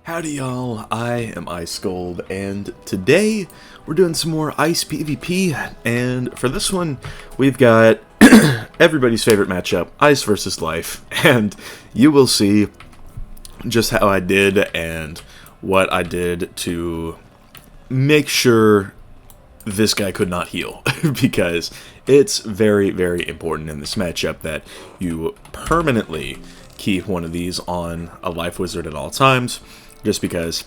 Howdy y'all, I am Ice Gold, and today we're doing some more Ice PVP, and for this one we've got everybody's favorite matchup, Ice versus Life, and you will see just how I did and what I did to make sure this guy could not heal, because it's very, very important in this matchup that you permanently keep one of these on a Life Wizard at all times. Just because,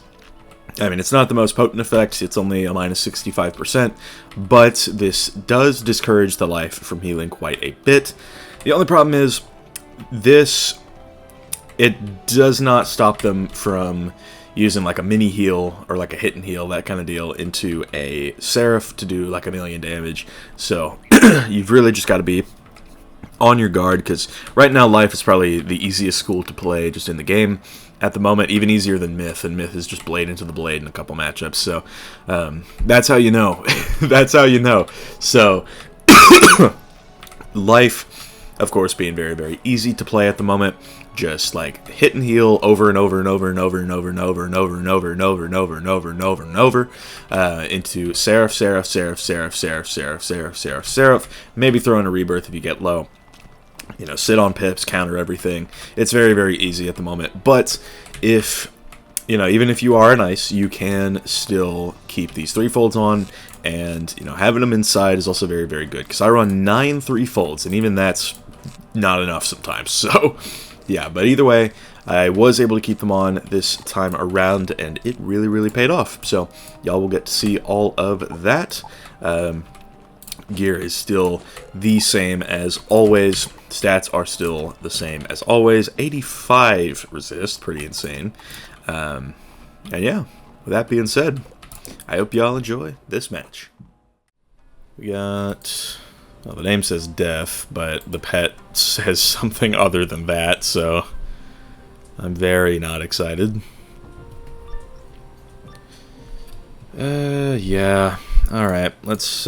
I mean, it's not the most potent effect, it's only a minus 65%, but this does discourage the Life from healing quite a bit. The only problem is, it does not stop them from using like a mini heal, or like a hit and heal, that kind of deal, into a Seraph to do like a million damage. So, you've really just got to be on your guard, because right now Life is probably the easiest school to play just in the game at the moment, even easier than Myth, and Myth is just blade into the blade in a couple matchups, so that's how you know. That's how you know. So, Life, of course, being very, very easy to play at the moment, just like hit and heal over and over and over and over and over and over and over and over and over and over and over and over and over into Seraph, Seraph, Seraph, Seraph, Seraph, Seraph, Seraph, Seraph, Seraph, maybe throw in a Rebirth if you get low. You know, sit on pips, counter everything. It's very, very easy at the moment. But if, you know, even if you are an Ice, you can still keep these threefolds on. And, you know, having them inside is also very, very good. Because I run 9 threefolds, and even that's not enough sometimes. So, yeah, but either way, I was able to keep them on this time around, and it really, really paid off. So, y'all will get to see all of that. Gear is still the same as always. Stats are still the same as always. 85 resist, pretty insane. And yeah, with that being said, I hope y'all enjoy this match. We got, well, the name says Death, but the pet says something other than that, so I'm very not excited. Yeah, alright, let's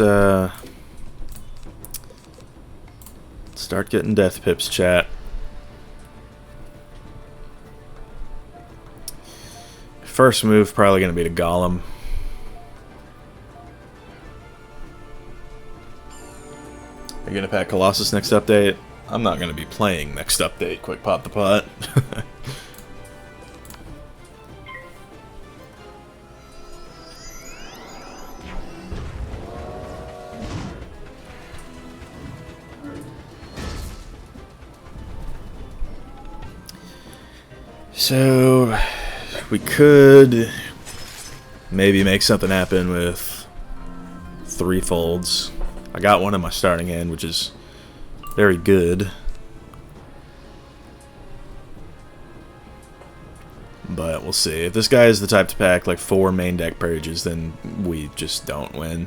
start getting death pips, chat. First move probably going to be to Golem. Are you going to pack Colossus next update? I'm not going to be playing next update. Quick pop the pot. So, we could maybe make something happen with threefolds. I got one in my starting hand, which is very good. But we'll see. If this guy is the type to pack like 4 main deck Purges, then we just don't win.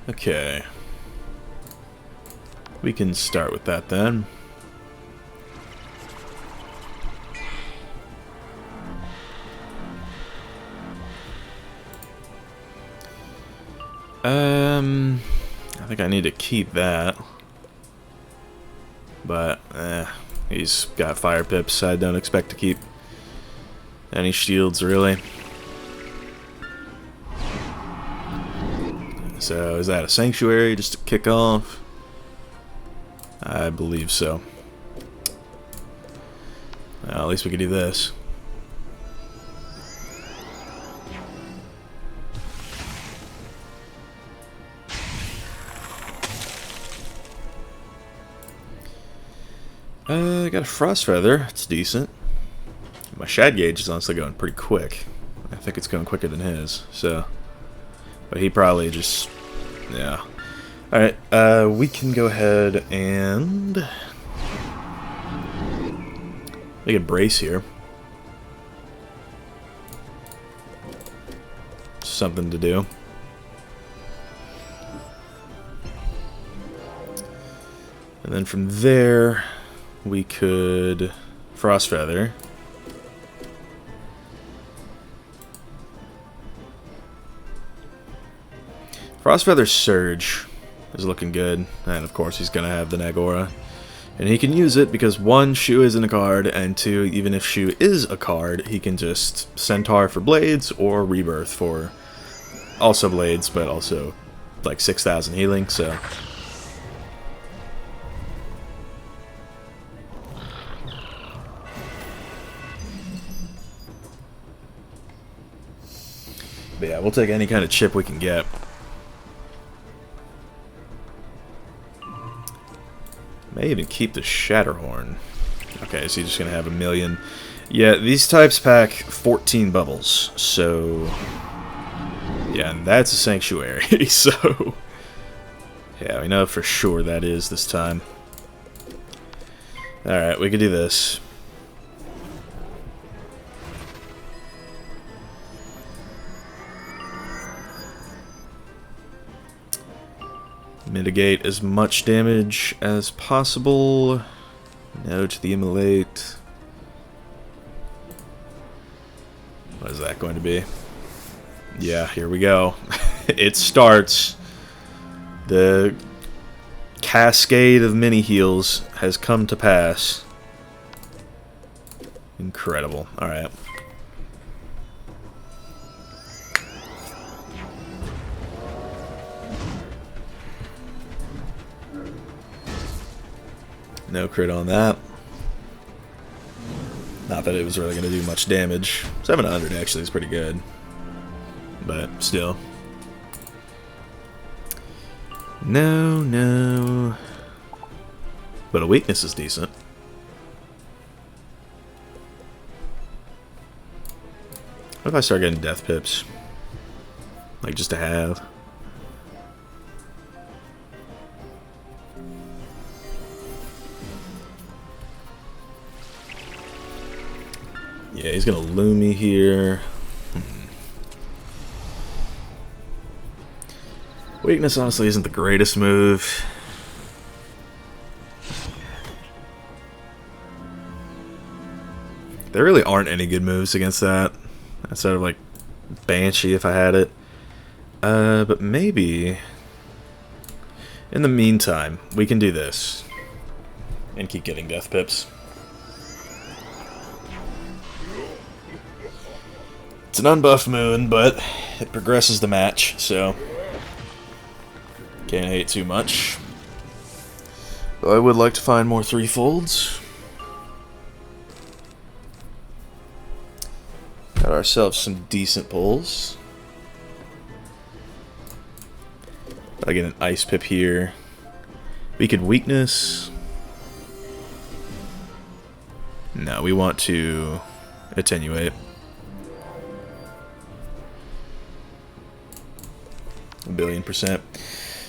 Okay. We can start with that then. I think I need to keep that. But, he's got fire pips. I don't expect to keep any shields, really. So, is that a Sanctuary just to kick off? I believe so. Well, at least we could do this. I got a Frost Feather. It's decent. My Shad Gauge is honestly going pretty quick. I think it's going quicker than his, so... But he probably just... yeah. Alright, we can go ahead and... make a Brace here. Something to do. And then from there, we could Frost Feather. Frostfeather Surge is looking good, and of course he's going to have the Nagora. And he can use it because 1, Shu isn't a card, and 2, even if Shu is a card, he can just Centaur for Blades or Rebirth for also Blades, but also like 6,000 healing, so... But yeah, we'll take any kind of chip we can get. May even keep the Shatterhorn. Okay, so he's just gonna have 1,000,000. Yeah, these types pack 14 bubbles, so yeah, and that's a Sanctuary. So yeah, we know for sure that is this time. All right, we can do this. Mitigate as much damage as possible. No to the Immolate. What is that going to be? Yeah, here we go. It starts. The cascade of mini heals has come to pass. Incredible. Alright. No crit on that. Not that it was really going to do much damage. 700 actually is pretty good. But still. No, no. But a weakness is decent. What if I start getting death pips? Like just to have. Yeah, he's gonna loom me here. Weakness honestly isn't the greatest move. There really aren't any good moves against that. Outside of like Banshee if I had it. But maybe in the meantime, we can do this. And keep getting death pips. It's an unbuffed moon, but it progresses the match, so can't hate too much. Though I would like to find more 3-folds. Got ourselves some decent pulls. I get an ice pip here. We could weakness. No, we want to attenuate. 1,000,000,000%.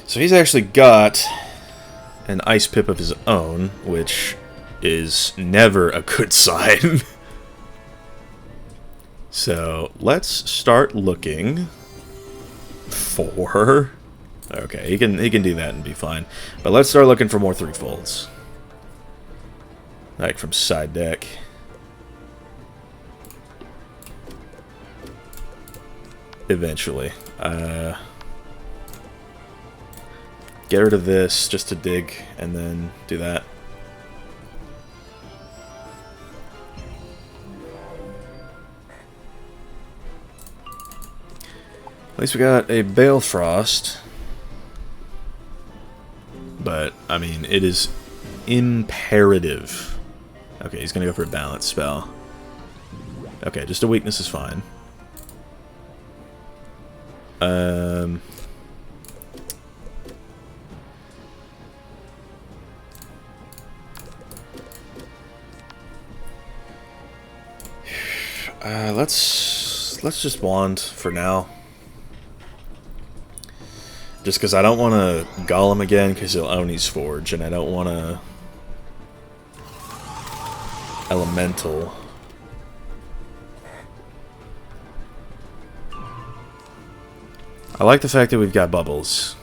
So he's actually got an ice pip of his own, which is never a good sign. So let's start looking for... Okay, he can do that and be fine. But let's start looking for more 3-folds. Like from side deck. Eventually. Get rid of this just to dig, and then do that. At least we got a Balefrost. But, I mean, it is imperative. Okay, he's gonna go for a balance spell. Okay, just a weakness is fine. Let's just wand for now. Just because I don't want to Golem again because he'll Oni's Forge, and I don't want to Elemental. I like the fact that we've got bubbles.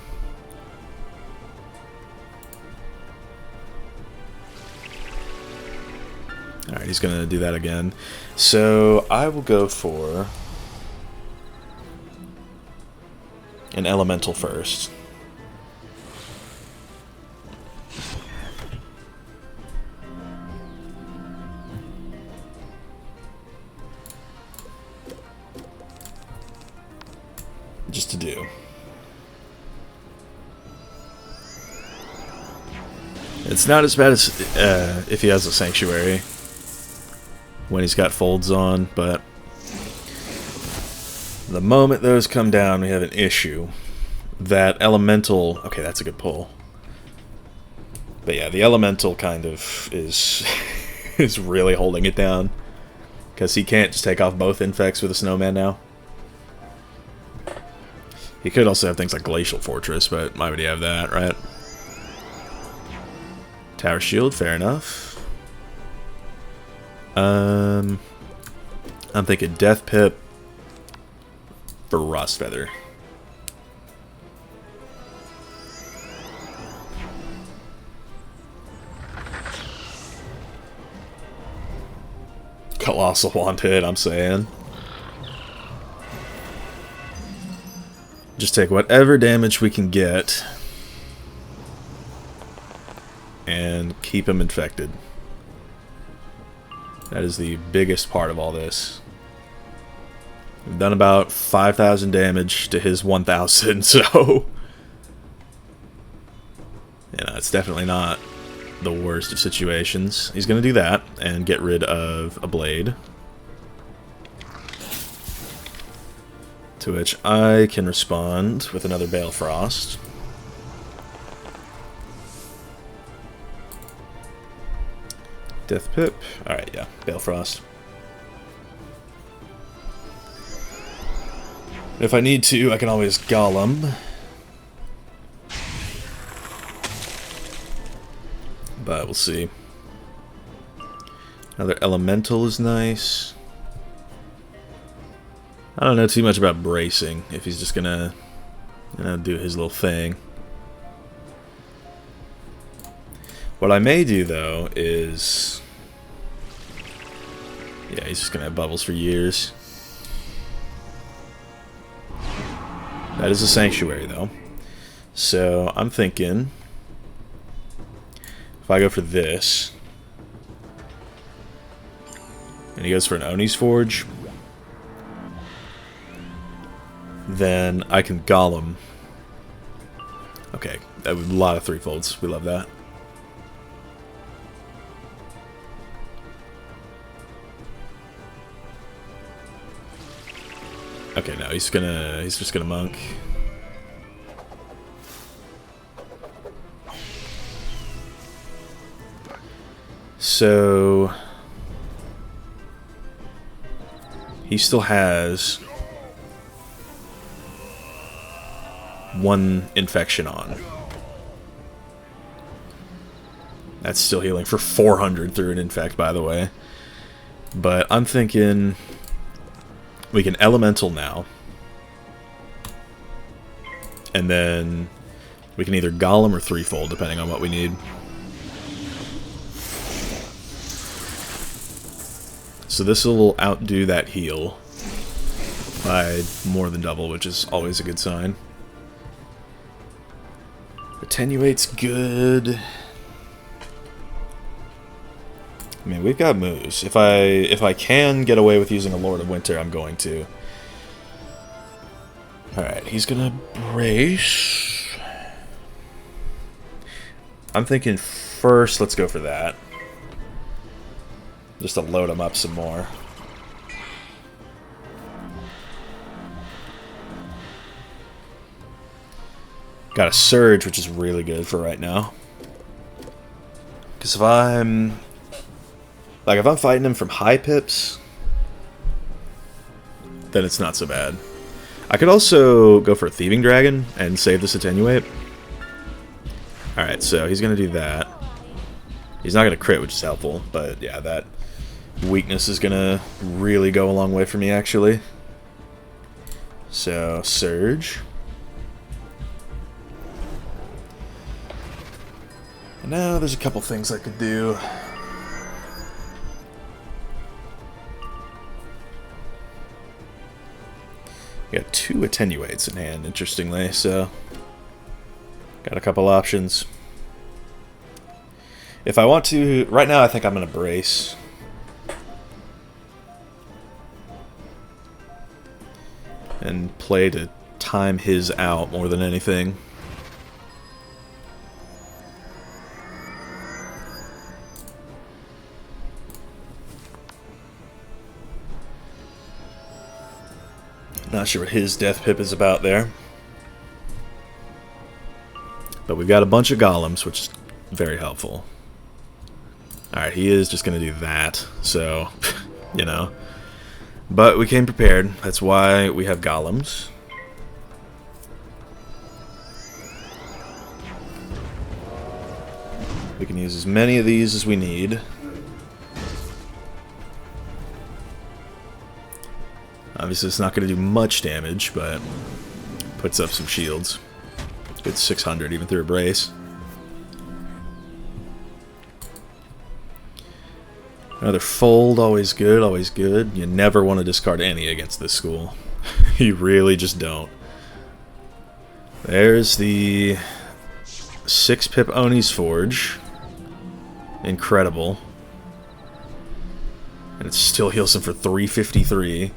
Alright, he's going to do that again. So, I will go for... an elemental first. Just to do. It's not as bad as if he has a sanctuary when he's got folds on, but the moment those come down, we have an issue. That elemental... Okay, that's a good pull. But yeah, the elemental kind of is is really holding it down. Because he can't just take off both infects with a snowman now. He could also have things like Glacial Fortress, but why would he have that, right? Tower Shield, fair enough. I'm thinking Death Pip for Rust Feather. Colossal Wand hit, I'm saying. Just take whatever damage we can get and keep him infected. That is the biggest part of all this. We've done about 5,000 damage to his 1,000, so... You know, it's definitely not the worst of situations. He's going to do that and get rid of a blade. To which I can respond with another Balefrost. Death Pip. Alright, yeah. Balefrost. If I need to, I can always Golem. But we'll see. Another Elemental is nice. I don't know too much about bracing, if he's just gonna do his little thing. What I may do, though, is... Yeah, he's just gonna have bubbles for years. That is a Sanctuary, though. So, I'm thinking... If I go for this... And he goes for an Oni's Forge... Then I can Golem. Okay, a lot of threefolds. We love that. Okay, no, he's just gonna monk. So he still has one infection on. That's still healing for 400 through an infect, by the way. But I'm thinking we can Elemental now. And then we can either Golem or threefold, depending on what we need. So this will outdo that heal by more than double, which is always a good sign. Attenuate's good. I mean, we've got moves. If I can get away with using a Lord of Winter, I'm going to. Alright, he's gonna brace. I'm thinking first, let's go for that. Just to load him up some more. Got a Surge, which is really good for right now. Because if I'm fighting him from high pips, then it's not so bad. I could also go for a Thieving Dragon and save this Attenuate. Alright, so he's going to do that. He's not going to crit, which is helpful, but yeah, that weakness is going to really go a long way for me, actually. So, Surge. And now there's a couple things I could do. We got 2 attenuates in hand, interestingly, so got a couple options. If I want to, right now I think I'm going to brace. And play to time his out more than anything. Not sure what his death pip is about there. But we've got a bunch of golems, which is very helpful. Alright, he is just going to do that, so, you know. But we came prepared. That's why we have golems. We can use as many of these as we need. Obviously, it's not going to do much damage, but puts up some shields. Good 600 even through a brace. Another fold, always good, always good. You never want to discard any against this school. You really just don't. There's the 6-pip Oni's Forge. Incredible. And it still heals him for 353.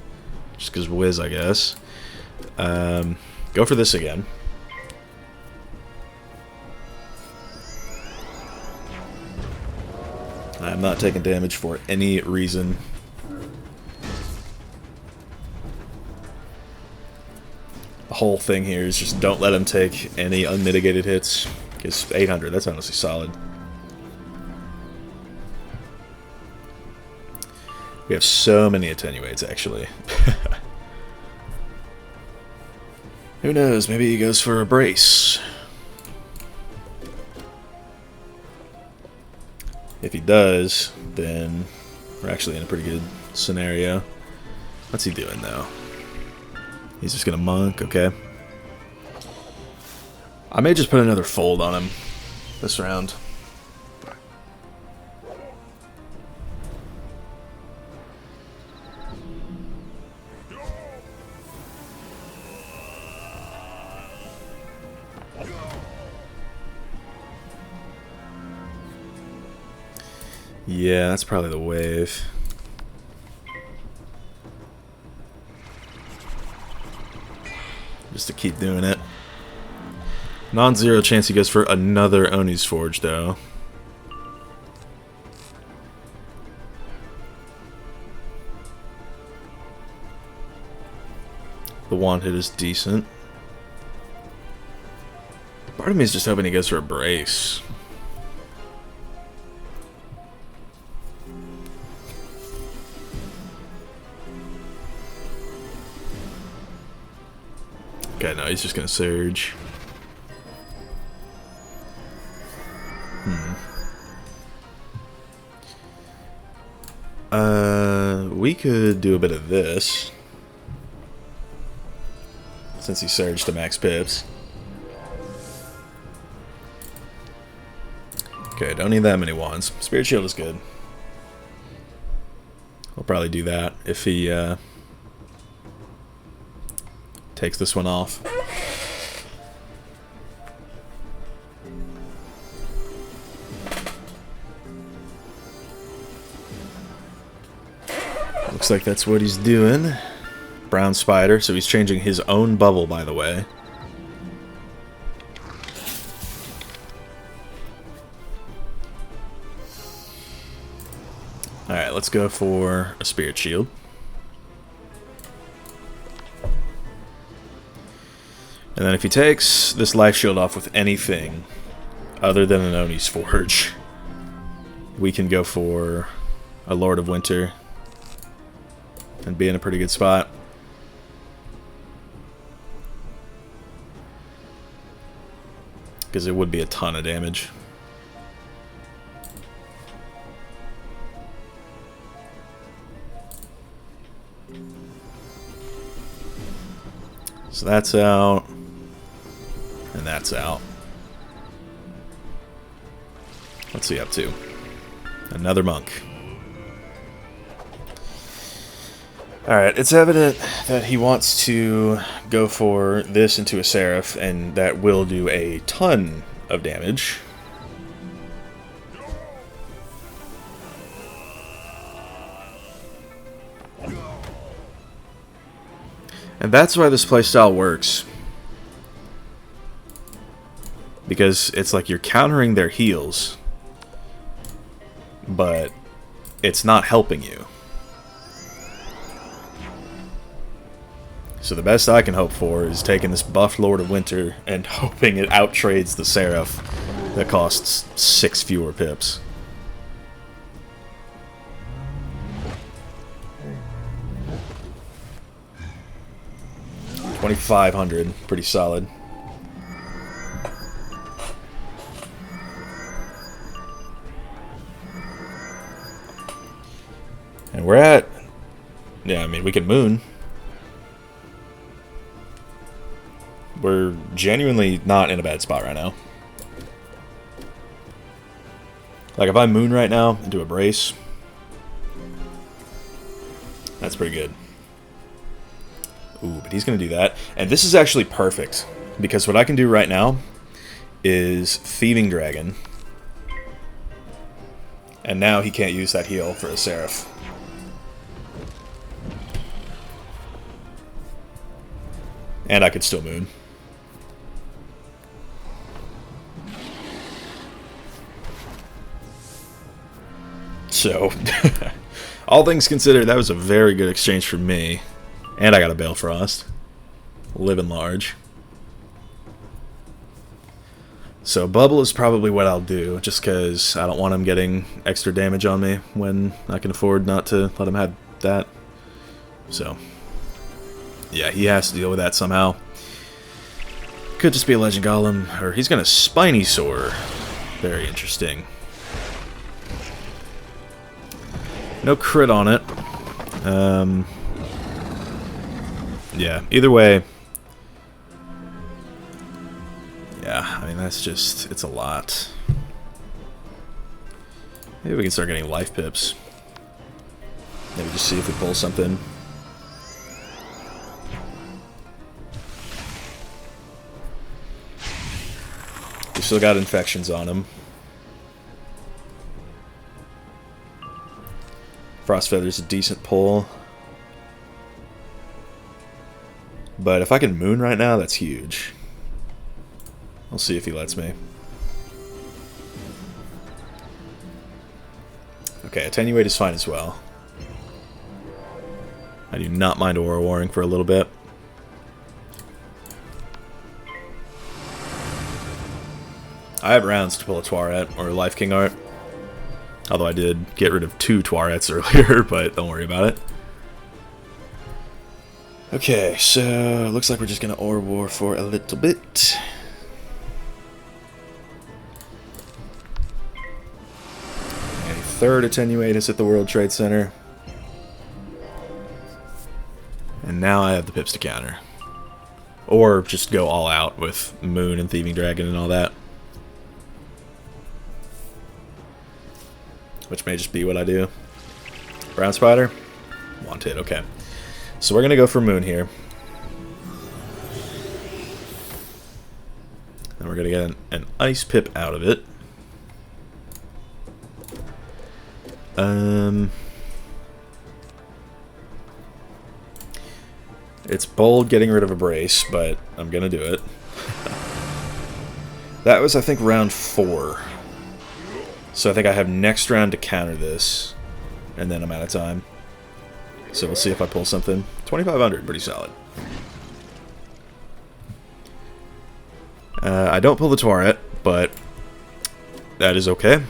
Just because Wiz, I guess. Go for this again. I'm not taking damage for any reason. The whole thing here is just don't let him take any unmitigated hits. It's 800, that's honestly solid. We have so many attenuates, actually. Who knows, maybe he goes for a brace. If he does, then we're actually in a pretty good scenario. What's he doing, though? He's just gonna monk, okay. I may just put another fold on him this round. Yeah, that's probably the wave. Just to keep doing it. Non-zero chance he goes for another Oni's Forge, though. The wand hit is decent. Part of me is just hoping he goes for a brace. Okay, no, he's just gonna surge. We could do a bit of this. Since he surged to max pips. Okay, don't need that many wands. Spirit Shield is good. We'll probably do that if he takes this one off. Looks like that's what he's doing. Brown Spider, so he's changing his own bubble, by the way. Alright, let's go for a Spirit Shield. And then if he takes this life shield off with anything other than an Oni's Forge, we can go for a Lord of Winter and be in a pretty good spot. Because it would be a ton of damage. So that's out. And that's out. What's he up to? Another monk. Alright, it's evident that he wants to go for this into a Seraph, and that will do a ton of damage. And that's why this playstyle works. Because it's like you're countering their heals, but it's not helping you. So the best I can hope for is taking this buffed Lord of Winter and hoping it outtrades the Seraph that costs 6 fewer pips. $2,500, pretty solid. And we're at... yeah, I mean, we can moon. We're genuinely not in a bad spot right now. Like, if I moon right now and do a brace, that's pretty good. Ooh, but he's going to do that. And this is actually perfect, because what I can do right now is Thieving Dragon. And now he can't use that heal for a Seraph. And I could still moon. So, all things considered, that was a very good exchange for me. And I got a Balefrost. Living large. So Bubble is probably what I'll do, just because I don't want him getting extra damage on me when I can afford not to let him have that. So, yeah, he has to deal with that somehow. Could just be a Legend Golem, or he's going to Spiny Soar. Very interesting. No crit on it. Yeah, either way. Yeah, I mean, that's just, it's a lot. Maybe we can start getting life pips. Maybe just see if we pull something. We still got infections on him. Frost Feather's a decent pull. But if I can moon right now, that's huge. I'll see if he lets me. Okay, Attenuate is fine as well. I do not mind Aura Warring for a little bit. I have rounds to pull a Twaret or a Life King art. Although I did get rid of 2 Twarets earlier, but don't worry about it. Okay, so looks like we're just gonna Aura War for a little bit. A third Attenuate is at the World Trade Center. And now I have the pips to counter. Or just go all out with Moon and Thieving Dragon and all that. Which may just be what I do. Brown Spider? Wanted, okay. So we're going to go for Moon here. And we're going to get an Ice Pip out of it. It's bold getting rid of a brace, but I'm going to do it. That was, I think, round 4. So I think I have next round to counter this, and then I'm out of time. So we'll see if I pull something. 2,500, pretty solid. I don't pull the Twaret, but that is okay.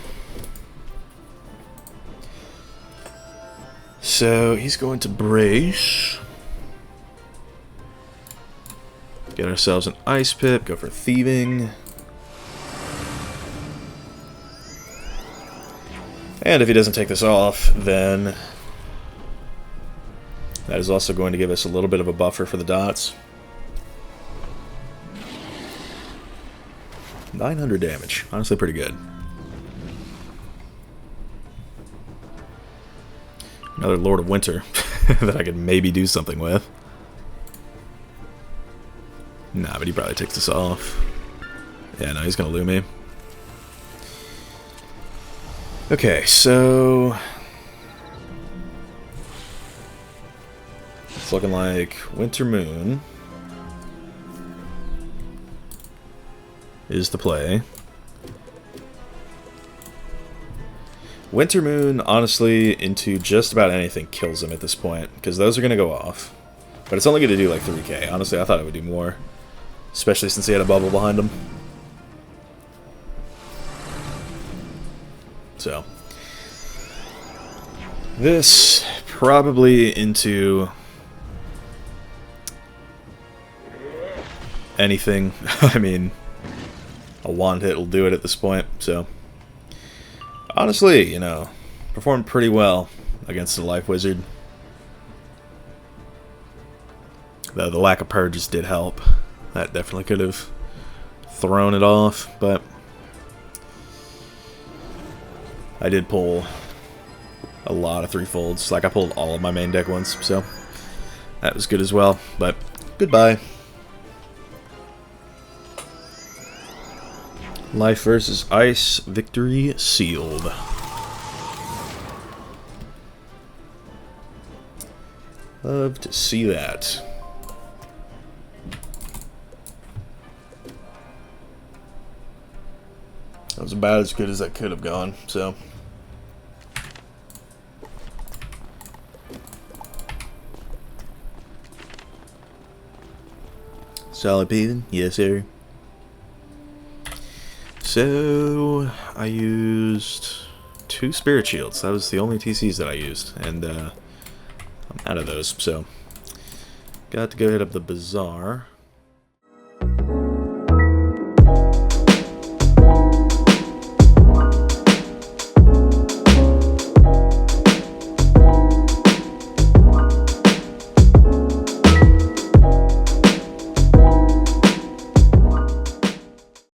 So he's going to brace. Get ourselves an Ice Pip, go for Thieving. And if he doesn't take this off, then that is also going to give us a little bit of a buffer for the dots. 900 damage. Honestly, pretty good. Another Lord of Winter. that I could maybe do something with. Nah, but he probably takes this off. Yeah, no, he's gonna lure me. Okay, so it's looking like Winter Moon is the play. Winter Moon, honestly, into just about anything kills him at this point, because those are going to go off. But it's only going to do like 3k. Honestly, I thought it would do more, especially since he had a bubble behind him. So, this probably into anything. I mean, a wand hit will do it at this point, so honestly, you know, performed pretty well against the Life Wizard. Though the lack of purges did help. That definitely could have thrown it off, but I did pull a lot of 3-folds. Like, I pulled all of my main deck once, so that was good as well. But goodbye. Life versus Ice, victory sealed. Love to see that. That was about as good as that could have gone, so. Solid peeling? Yes, sir. So, I used 2 Spirit Shields. That was the only TCs that I used, and I'm out of those, so got to go hit up the Bazaar.